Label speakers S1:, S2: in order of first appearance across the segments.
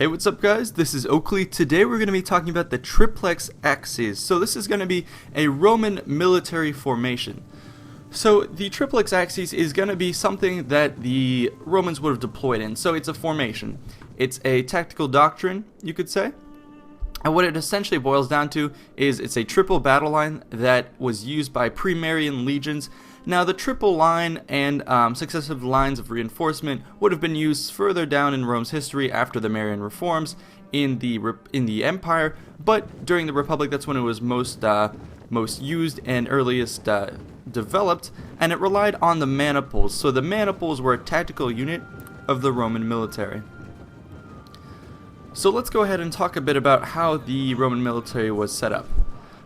S1: Hey, what's up guys? This is Oakley. Today we're going to be talking about the Triplex Acies. So this is going to be a Roman military formation. So the Triplex Acies is going to be something that the Romans would have deployed in. So it's a formation. It's a tactical doctrine, you could say. And what it essentially boils down to is it's a triple battle line that was used by pre-Marian legions. Now the triple line and successive lines of reinforcement would have been used further down in Rome's history after the Marian reforms in the empire, but during the Republic that's when it was most used and earliest developed, and it relied on the maniples. So the maniples were a tactical unit of the Roman military. So let's go ahead and talk a bit about how the Roman military was set up.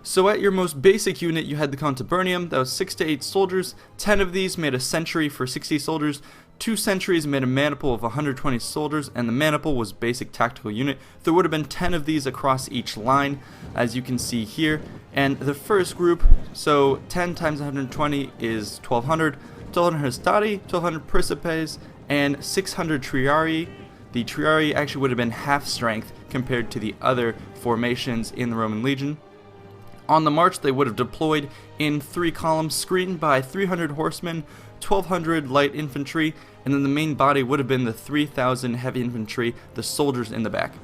S1: So at your most basic unit, you had the Contubernarium. That was 6 to 8 soldiers. 10 of these made a century for 60 soldiers. 2 centuries made a maniple of 120 soldiers, and the maniple was basic tactical unit. There would have been 10 of these across each line, as you can see here. And the first group, so 10 times 120 is 1200. 1200 Hastati, 1200 Principes, and 600 Triarii. The Triarii actually would have been half strength compared to the other formations in the Roman legion. On the march, they would have deployed in 3 columns, screened by 300 horsemen, 1,200 light infantry, and then the main body would have been the 3,000 heavy infantry, the soldiers in the back.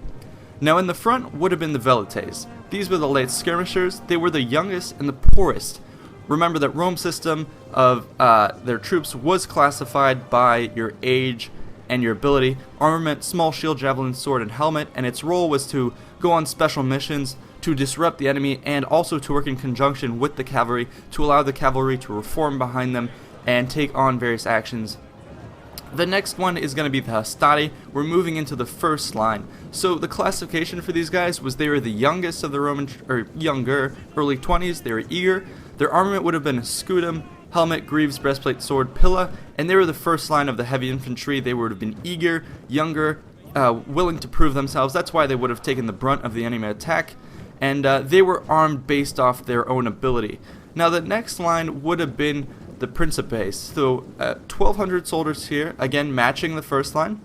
S1: Now in the front would have been the velites. These were the light skirmishers. They were the youngest and the poorest. Remember that Rome's system of their troops was classified by your age and your ability, armament, small shield, javelin, sword, and helmet, and its role was to go on special missions, to disrupt the enemy, and also to work in conjunction with the cavalry to allow the cavalry to reform behind them and take on various actions. The next one is going to be the Hastati. We're moving into the first line. So the classification for these guys was they were the youngest of the Roman, or younger, early 20s. They were eager. Their armament would have been a scutum, helmet, greaves, breastplate, sword, pilla, and they were the first line of the heavy infantry. They would have been eager, younger, willing to prove themselves. That's why they would have taken the brunt of the enemy attack. And they were armed based off their own ability. Now the next line would have been the Principes. So 1,200 soldiers here, again matching the first line.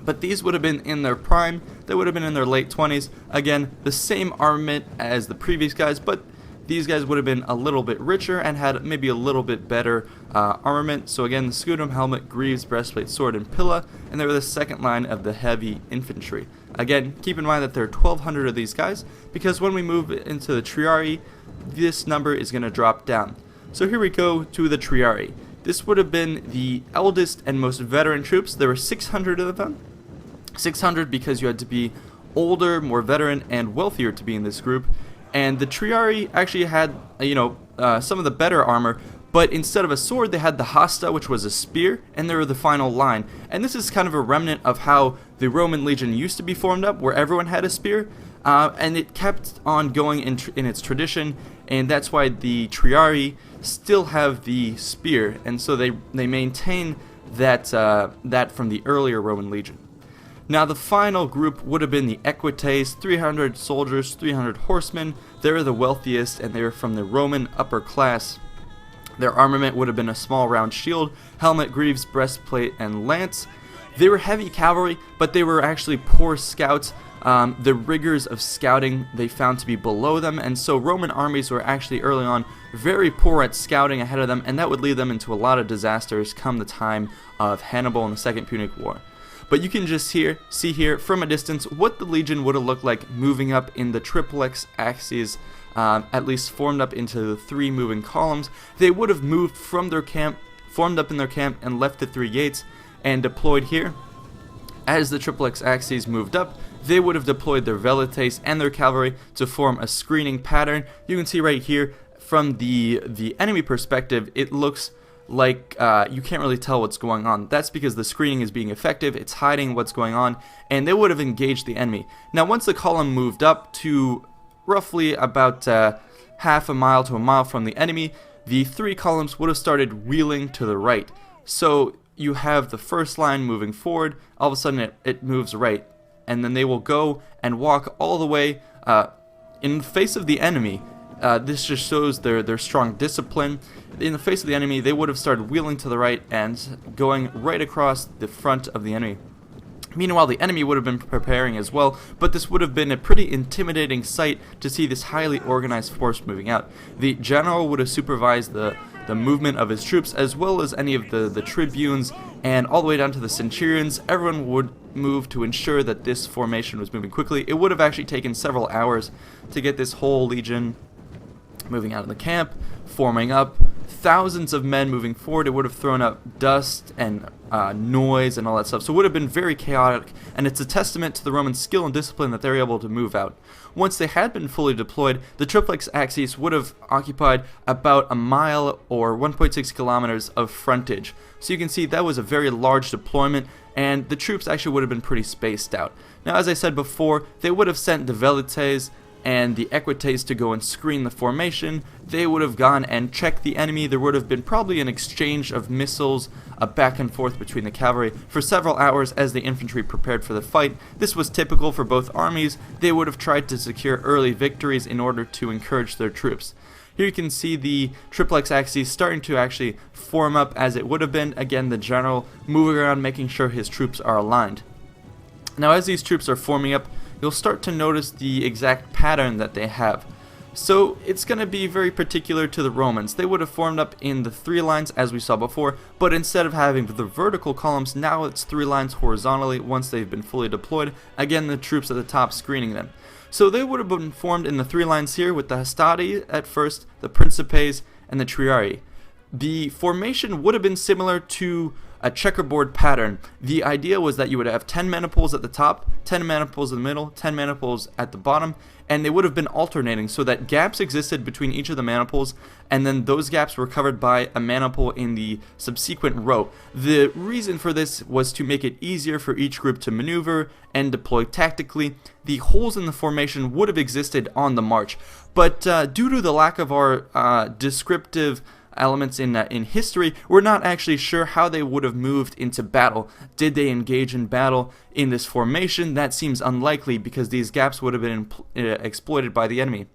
S1: But these would have been in their prime. They would have been in their late 20s. Again, the same armament as the previous guys, but these guys would have been a little bit richer and had maybe a little bit better armament. So again, the scutum, helmet, greaves, breastplate, sword, and pilla, and they were the second line of the heavy infantry. Again, keep in mind that there are 1,200 of these guys, because when we move into the Triarii, this number is going to drop down. So here we go to the Triarii. This would have been the eldest and most veteran troops. There were 600 of them. 600 because you had to be older, more veteran, and wealthier to be in this group. And the Triarii actually had, some of the better armor, but instead of a sword, they had the hasta, which was a spear, and they were the final line. And this is kind of a remnant of how the Roman legion used to be formed up, where everyone had a spear, and it kept on going in its tradition, and that's why the Triarii still have the spear, and so they maintain that from the earlier Roman legion. Now the final group would have been the Equites, 300 soldiers, 300 horsemen. They're the wealthiest, and they're from the Roman upper class. Their armament would have been a small round shield, helmet, greaves, breastplate, and lance. They were heavy cavalry, but they were actually poor scouts. The rigors of scouting they found to be below them, and so Roman armies were actually early on very poor at scouting ahead of them, and that would lead them into a lot of disasters come the time of Hannibal and the Second Punic War. But you can just see here from a distance what the legion would have looked like moving up in the Triplex Acies, at least formed up into the 3 moving columns. They would have moved from their camp, formed up in their camp, and left the 3 gates and deployed here. As the Triplex Acies moved up, they would have deployed their velites and their cavalry to form a screening pattern. You can see right here from the enemy perspective, it looks like you can't really tell what's going on. That's because the screening is being effective, it's hiding what's going on, and they would have engaged the enemy. Now once the column moved up to roughly about half a mile to a mile from the enemy, the 3 columns would have started wheeling to the right. So you have the first line moving forward, all of a sudden it moves right, and then they will go and walk all the way in the face of the enemy. This just shows their strong discipline. In the face of the enemy, they would have started wheeling to the right and going right across the front of the enemy. Meanwhile, the enemy would have been preparing as well, but this would have been a pretty intimidating sight to see this highly organized force moving out. The general would have supervised the movement of his troops, as well as any of the tribunes, and all the way down to the centurions. Everyone would move to ensure that this formation was moving quickly. It would have actually taken several hours to get this whole legion moving out of the camp, forming up, thousands of men moving forward. It would have thrown up dust and noise and all that stuff, so it would have been very chaotic, and it's a testament to the Roman skill and discipline that they were able to move out. Once they had been fully deployed, the Triplex Acies would have occupied about a mile or 1.6 kilometers of frontage. So you can see that was a very large deployment, and the troops actually would have been pretty spaced out. Now, as I said before, they would have sent the Velites and the Equites to go and screen the formation. They would have gone and checked the enemy. There would have been probably an exchange of missiles back and forth between the cavalry for several hours as the infantry prepared for the fight. This was typical for both armies. They would have tried to secure early victories in order to encourage their troops. Here you can see the Triplex Acies starting to actually form up as it would have been. Again, the general moving around making sure his troops are aligned. Now, as these troops are forming up, you'll start to notice the exact pattern that they have. So it's going to be very particular to the Romans. They would have formed up in the 3 lines as we saw before, but instead of having the vertical columns, now it's 3 lines horizontally once they've been fully deployed. Again, the troops at the top screening them. So they would have been formed in the 3 lines here with the Hastati at first, the Principes, and the Triarii. The formation would have been similar to a checkerboard pattern. The idea was that you would have 10 maniples at the top, 10 maniples in the middle, 10 maniples at the bottom, and they would have been alternating so that gaps existed between each of the maniples, and then those gaps were covered by a maniple in the subsequent row. The reason for this was to make it easier for each group to maneuver and deploy tactically. The holes in the formation would have existed on the march, but due to the lack of our descriptive elements in history, we're not actually sure how they would have moved into battle. Did they engage in battle in this formation? That seems unlikely because these gaps would have been exploited by the enemy.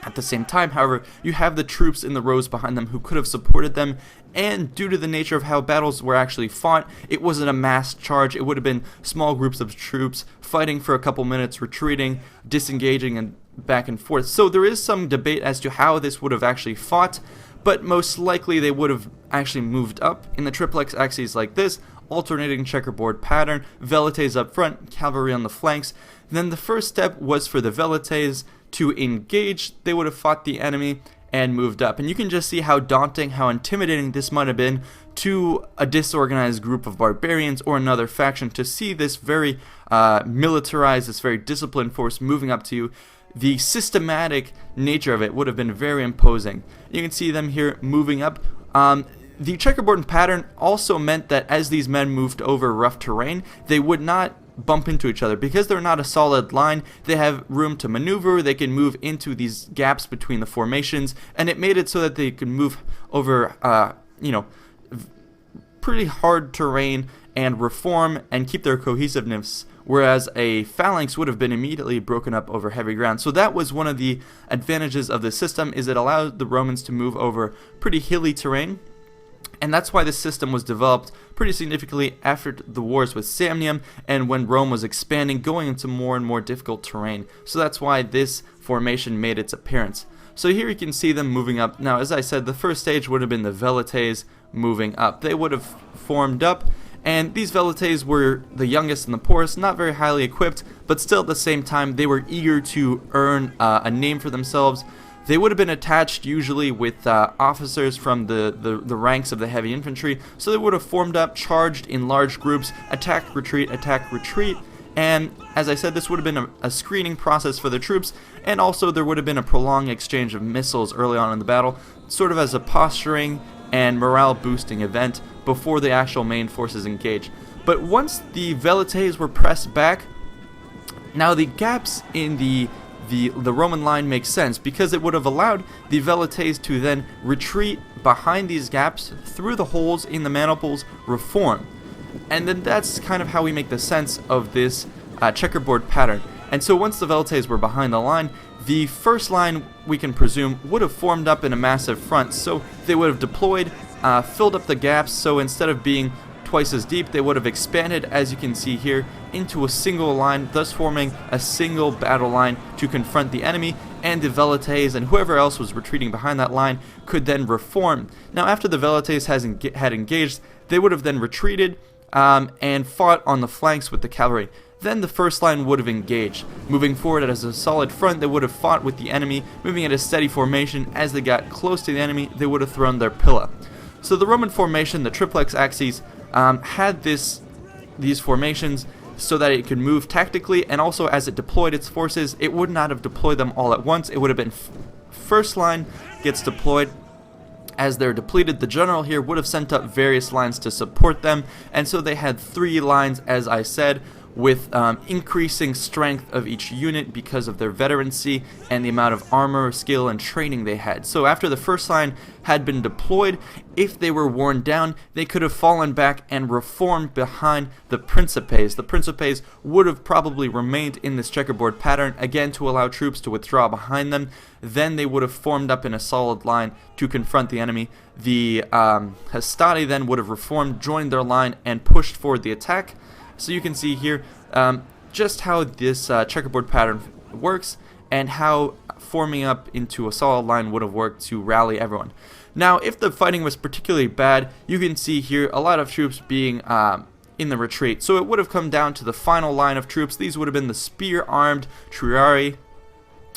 S1: At the same time, however, you have the troops in the rows behind them who could have supported them, and due to the nature of how battles were actually fought, it wasn't a mass charge. It would have been small groups of troops fighting for a couple minutes, retreating, disengaging, and back and forth. So there is some debate as to how this would have actually fought, but most likely they would have actually moved up in the Triplex Acies like this, alternating checkerboard pattern, Velites up front, cavalry on the flanks. Then the first step was for the Velites to engage. They would have fought the enemy and moved up. And you can just see how daunting, how intimidating this might have been to a disorganized group of barbarians or another faction to see this very militarized, this very disciplined force moving up to you. The systematic nature of it would have been very imposing. You can see them here moving up. The checkerboard pattern also meant that as these men moved over rough terrain, they would not bump into each other. Because they're not a solid line, they have room to maneuver, they can move into these gaps between the formations, and it made it so that they could move over, pretty hard terrain and reform and keep their cohesiveness, whereas a phalanx would have been immediately broken up over heavy ground. So that was one of the advantages of the system, is it allowed the Romans to move over pretty hilly terrain, and that's why this system was developed pretty significantly after the wars with Samnium and when Rome was expanding, going into more and more difficult terrain. So that's why this formation made its appearance. So here you can see them moving up. Now, as I said, the first stage would have been the Velites moving up. They would have formed up, and these Velites were the youngest and the poorest, not very highly equipped, but still at the same time they were eager to earn a name for themselves. They would have been attached usually with officers from the ranks of the heavy infantry, so they would have formed up, charged in large groups, attack, retreat, and as I said, this would have been a screening process for the troops, and also there would have been a prolonged exchange of missiles early on in the battle, sort of as a posturing and morale boosting event before the actual main forces engage. But once the Velites were pressed back, now the gaps in the Roman line make sense, because it would have allowed the Velites to then retreat behind these gaps through the holes in the maniples, reform. And then that's kind of how we make the sense of this checkerboard pattern. And so once the Velites were behind the line, the first line, we can presume, would have formed up in a massive front. So they would have deployed, filled up the gaps, so instead of being twice as deep, they would have expanded, as you can see here, into a single line, thus forming a single battle line to confront the enemy, and the Velites and whoever else was retreating behind that line could then reform. Now after the Velites had engaged, they would have then retreated and fought on the flanks with the cavalry. Then the first line would have engaged. Moving forward as a solid front, they would have fought with the enemy, moving at a steady formation. As they got close to the enemy, they would have thrown their pillar. So the Roman formation, the Triplex Acies, had these formations so that it could move tactically, and also as it deployed its forces, it would not have deployed them all at once. It would have been first line gets deployed. As they're depleted, the general here would have sent up various lines to support them, and so they had 3 lines, as I said, with increasing strength of each unit because of their veterancy and the amount of armor, skill, and training they had. So after the first line had been deployed, if they were worn down, they could have fallen back and reformed behind the Principes. The Principes would have probably remained in this checkerboard pattern, again to allow troops to withdraw behind them. Then they would have formed up in a solid line to confront the enemy. The Hastati then would have reformed, joined their line, and pushed forward the attack. So you can see here just how this checkerboard pattern works and how forming up into a solid line would have worked to rally everyone. Now, if the fighting was particularly bad, you can see here a lot of troops being in the retreat. So it would have come down to the final line of troops. These would have been the spear-armed Triarii,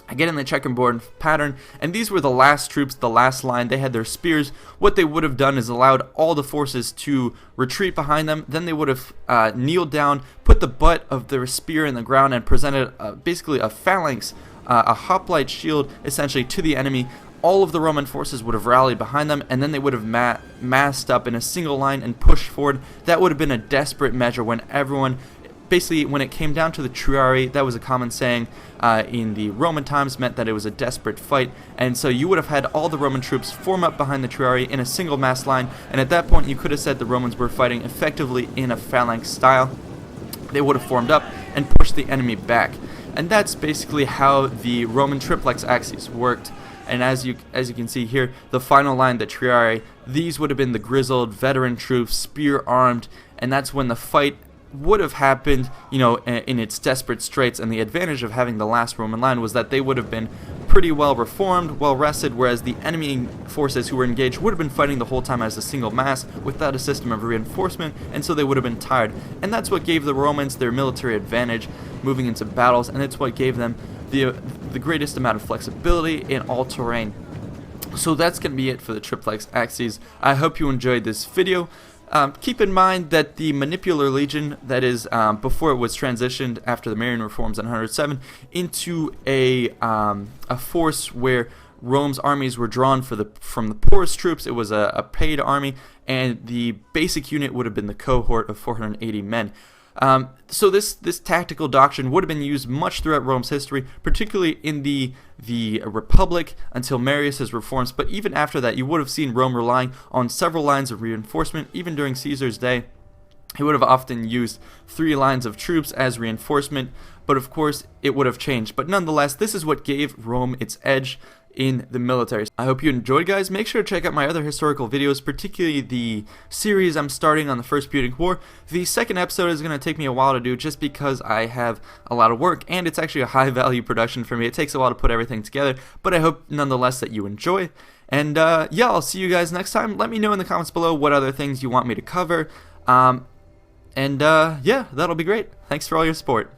S1: again in the checkerboard pattern, and these were the last troops, the last line. They had their spears. What they would have done is allowed all the forces to retreat behind them. Then they would have kneeled down, put the butt of their spear in the ground, and presented basically a phalanx, a hoplite shield essentially to the enemy. All of the Roman forces would have rallied behind them, and then they would have massed up in a single line and pushed forward. That would have been a desperate measure when everyone, basically, when it came down to the Triarii, that was a common saying in the Roman times, meant that it was a desperate fight, and so you would have had all the Roman troops form up behind the Triarii in a single mass line, and at that point you could have said the Romans were fighting effectively in a phalanx style. They would have formed up and pushed the enemy back, and that's basically how the Roman Triplex Acies worked. And as you can see here, the final line, the Triarii, these would have been the grizzled veteran troops, spear-armed, and that's when the fight would have happened, you know, in its desperate straits. And the advantage of having the last Roman line was that they would have been pretty well reformed, well rested, whereas the enemy forces who were engaged would have been fighting the whole time as a single mass without a system of reinforcement, and so they would have been tired. And that's what gave the Romans their military advantage moving into battles, and it's what gave them the greatest amount of flexibility in all terrain. So that's going to be it for the Triplex Acies. I hope you enjoyed this video. Keep in mind that the Manipular Legion, that is before it was transitioned after the Marian reforms in 107 into a force where Rome's armies were drawn from the poorest troops. It was a paid army, and the basic unit would have been the cohort of 480 men. So this tactical doctrine would have been used much throughout Rome's history, particularly in the Republic until Marius's reforms. But even after that, you would have seen Rome relying on several lines of reinforcement. Even during Caesar's day, he would have often used 3 lines of troops as reinforcement. But of course, it would have changed. But nonetheless, this is what gave Rome its edge in the military. I hope you enjoyed, guys. Make sure to check out my other historical videos, particularly the series I'm starting on the First Punic War. The second episode is going to take me a while to do just because I have a lot of work, and it's actually a high value production for me. It takes a while to put everything together, but I hope nonetheless that you enjoy. And yeah, I'll see you guys next time. Let me know in the comments below what other things you want me to cover. Yeah, that'll be great. Thanks for all your support.